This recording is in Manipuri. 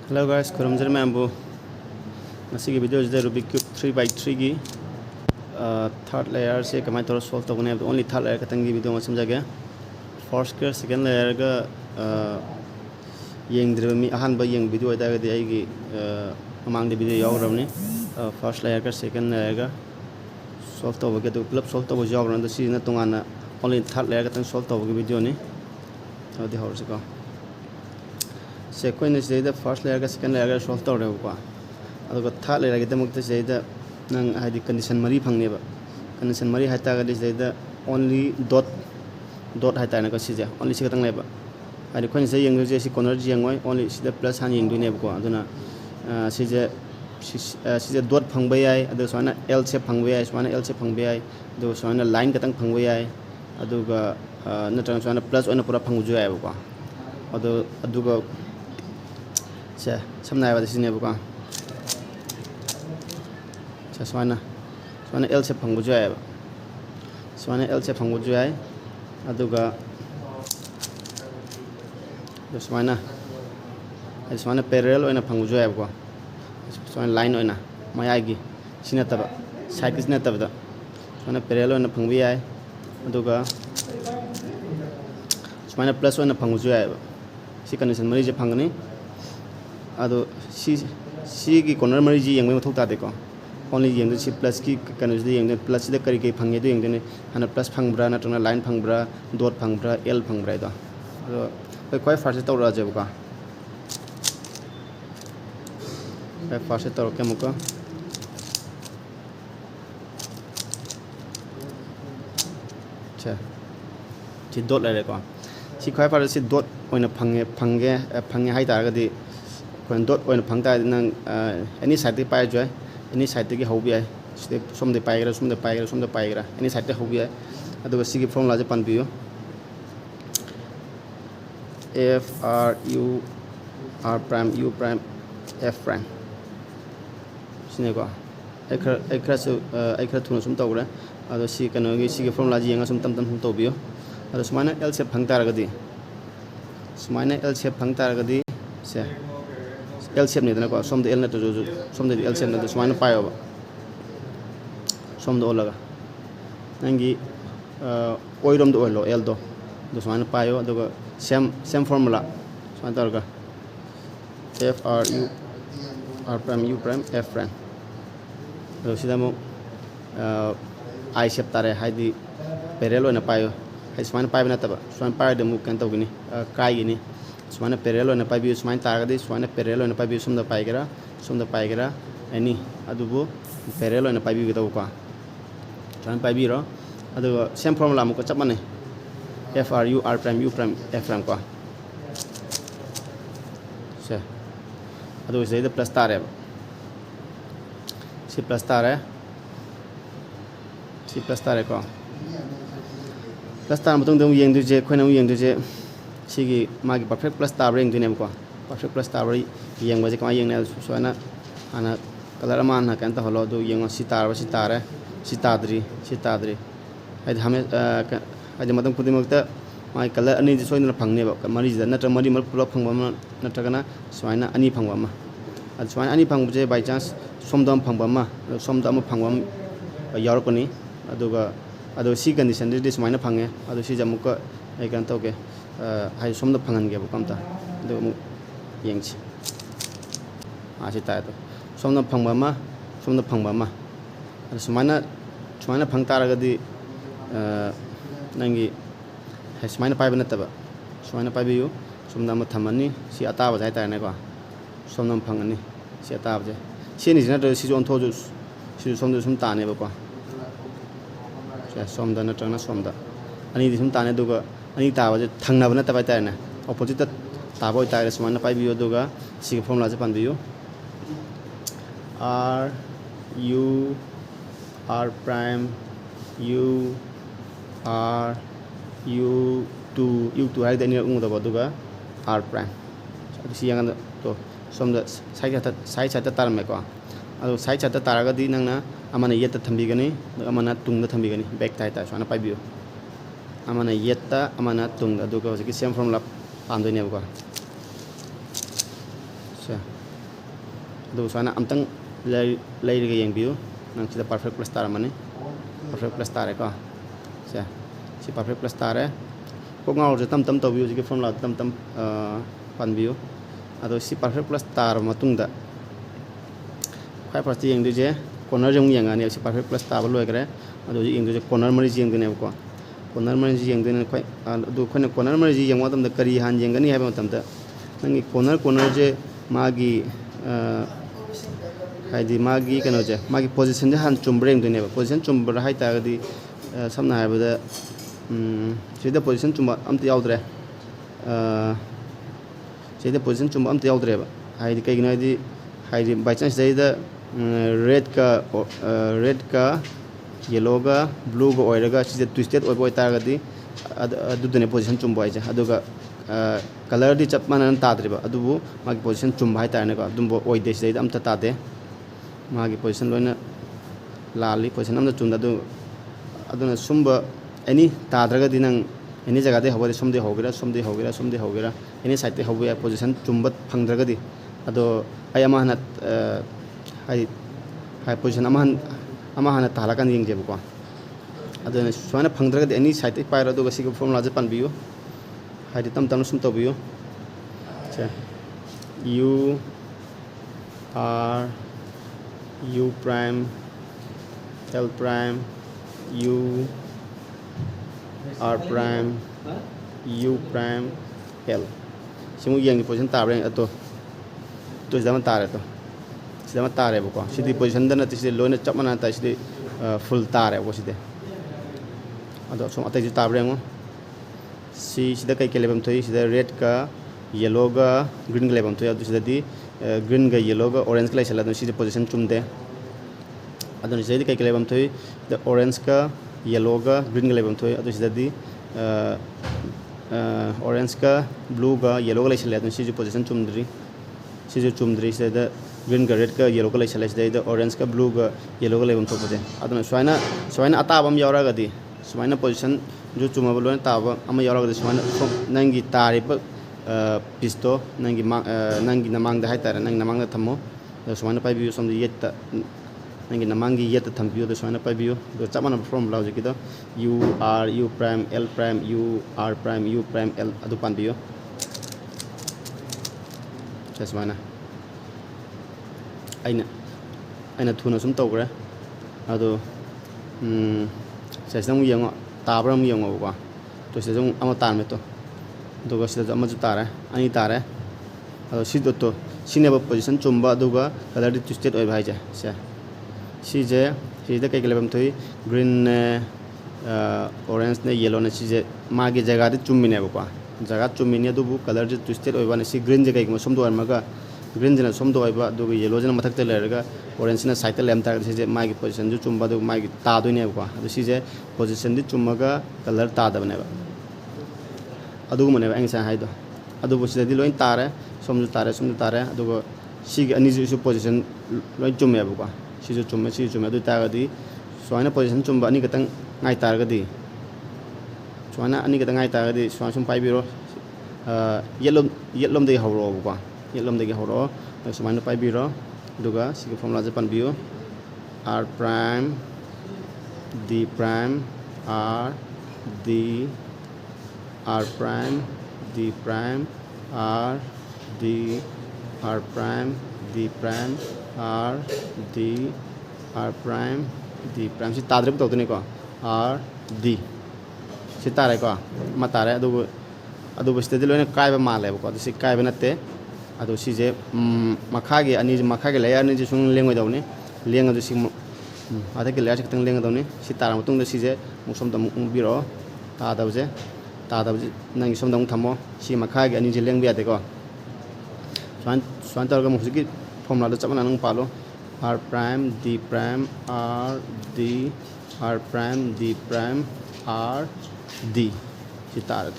Hello guys, Kurumjar Mambu. Nasi video is the Rubik cube 3x3 gi third layer se kamai tor solve to gune only third layer katangi video ma samjage. First layer second layer ga yeng drimi ahan ba yeng video da ga ai gi amang de video yaw ramni first layer ka second layer ga solve to ga to club solve to yaw ran da si na tungana only third layer ka tang solve to ga video ni adi hor se ko sequence is the first layer second layer solve to re ko aduga third layer gida mukta seida nang hadi condition mari phangne ba condition mari hata ga seida only dot hata na ko sije only si katang leba hadi khon se yeng je si corner je ngoi only si the plus han yeng du ne ko aduna sije dot phang ba yai adu sona l shape phang ba yai sona l shape phang ba yai adu sona line katang phang ba yai aduga natang sona plus ona pura phang ju yai ko aduga 자, 참나야 받으시 내볼까? 자, 소환나 L 세 방구줘야 해. 소환나 L 세 방구줘야 해. 아두가 소환나 소환나 parallel 오이나 방구줘야 해. 소환나 라인 오이나 마야기 시나타바 사이클 시나타바다. 소환나 parallel 오이나 방구야 해. 아두가 소환나 플러스 오이나 방구줘야 해. 시 컨디션 머리 제 방구니 ado si ki corner mari ji yang me thok ta de ko only yang si plus ki kan ji yang plus de kari ke phange de yang de hana plus phang bra na tona line phang bra dot phang bra l phang bra do ado koi first to ra je ka first to ke muka cha si dot la de ko si koi first si dot oina phange hai ta ga di when dot oina phangta nang any side te pai joy any side te gi hobi ai step som de pai gra any side te hobi ai adu si gi formula je pan biyo f r u r prime u prime f prime sine ko ekra thuna sum tawra adu si kano gi si gi formula ji yang sum tam sum to biyo adu sumana l shape phangta ra ga di sumana l shape phangta ra ga di se L shape ni dana ko som de L na to som de L shape na to sumana payo ba som do laga nangi oirom do oilo L do sumana payo do same formula sumana targa f r u r prime u prime f prime do sidamo I shape tare haidi parallel na payo hai sumana payo na taba sumana payo de mu kan to gini kai gini Sumana parallel na pai bi sumana targa di sumana parallel na pai bi sum da pai gra ani adubu parallel na pai bi to ko sumana pai bi ro adu same formula mu ko chap mane f r u r prime u prime f prime ko se adu se de plus tare si plus tare ko plus tare mutung dum yeng du je khoi na yeng du je sigi magi perfect plus tar ring dinem ko perfect plus tar yang baje ka yang na soana ana color man na kan ta holo do yang si tar si tadri ai hame ai matam pudi makta mai color ani ji soina phangne ba mari ji na tra mari mal pulo phangba ma na tra kana soina ani phangba ma ad soina ani phangbu je by chance somdam phangba ma somdam phangba yaur ko ni aduga adu si condition de soina phange adu si jamuka ai kan to ke hai somda phangan ge kam ta do mu yengchi si ta to somda phangba ma sumana phang ta ra ga di nangi hai sumana pai bana ta ba sumana pai bi yu somda ma thamani si ata ba jai ta ne ko somda phangani si ata ba je si ni jina to si jon tho ju si somda sum ta ne ba ko somda na tang na somda ani di sum ta ne do ga ani ta ba je thangna bana ta bai ta na opposite ta boi ta sumana pai bi yu do ga si formula je pan bi yu r u r prime u r u2 hai da ni ung da ba do ga r prime si yang to somda sai cha ta me ko adu sai cha ta ga di nang na amana yet ta thambi gani amana tung da thambi gani back tai ta sumana pai bi yu amana yetta amana tung da do ga same formula pan do ne ko se do suana amtang lay riga yang biu nang sida perfect plus tar mani perfect plus tar ko se si perfect plus tar ko ngau je tam to biu ji formula tam pan biu ado si perfect plus tar matung da khai first yang du je corner jong yang ani si perfect plus tar loi kare ado ji yang du je corner mari ji yang du ne ko corner mari ji yang du ne khai adu khone corner mari ji yang wa tam da kari han yang gani ha ba tam da nangi corner je magi haidi magi kano je magi position je han chumbreng du ne ba position chumbra hai ta ga di samna ha ba da sida position chumba amti yaudre sida position chumba amti yaudre ba haidi kai gina di haidi by chance da red ka yellow ga blue ga oiraga sida twisted oi boy ta ga di adu dune position chumba ai je aduga color di chap manan ta driba adubu magi position chumba hai ta ne ko dumbo oi de sida amta ta de magi position loina lali position amda chunda du aduna sumba any tadraga dinang any jaga de hobade somde hogera any side te hobu position chumbat phangdraga di ado ayama hana hai position ama hana tala kan yeng jebu ko ado swana phangdraga di any side te paira do gasi ko formula je pan biu hai di tam sum to biu che u r u prime l prime u r prime u prime l simu yang position ta reng ato to zaman ta re to zaman ta re ko sidi position da na ti sidi loina chap mana ta sidi full ta re ko sidi ado som atai ji ta reng si sida kai ke lebam thoi sida red ka yellow ga green ga lebam thoi ado sida di green ga yellow ga orange ga lai sala do sidi position chumde ado ni sidi kai ke lebam thoi the orange ka yellow ga green ga lebam thoi ado sida di orange ka blue ga yellow ga lai sala ado sidi position chumdri sida green ga red ka yellow ga lai sala sida orange ka blue ga yellow ga lebam thoi pade ado swaina atabam yaura ga di swaina position jo chuma bolo na taba ama yaura ga swaina nangi tari ba pisto nangi namang da hai tara nangi namang da thamo swaina pai biu som di yetta nangi namangi yetta tham biu do swaina pai biu do chamana from logic kido u r u prime l prime u r prime u prime l adu pan biu swaina aina thuna sum tawgra ado sesam yang tabram yang ko to sesam ama tan me to do ga sesam ama ju tare ani tare ado sido to sineba position chumba duga color di twisted oi bhai ja se si je kai kelebam thoi green ne orange ne yellow ne si je magi jaga di chummi ne ko jaga chummi ne du color di twisted oi ba ne si green je kai ko som do ar maga green jena som do oi ba du yellow jena mathak te lerga orange na side te lem ta si je magi position ju chumba du magi ta do ne ko ado si je position di chummaga color ta da ne ba adu mane ba ang sa hai do adu bo si di loin tare som tare adu go si ani ju position loin chumme ba ko si ju chumme adu ta ga di swaina position chumba ani katang ngai tar ga di swaina ani katang ngai tar ga di swaina sum pai biro yellom de hawro ko yellom de hawro swaina pai biro duga si formula je pan bio r prime d prime r d r prime d prime r d r prime d prime r d r prime d prime si tadrib to ne ko r d si tare ko ma tare adu beste de loine kai ba male ko si kai ba natte adu si je makha ge layer ni je sung lengoi dawne leng adu si ada ke layer kitang leng dawne si tara mutung de si je musom da mu biro ta daw je nang som da mu thamo si makha ge ani je leng bi ate ko swan tar ga mu si formula da chamana nang palo r prime d prime r d r prime d prime r d si tara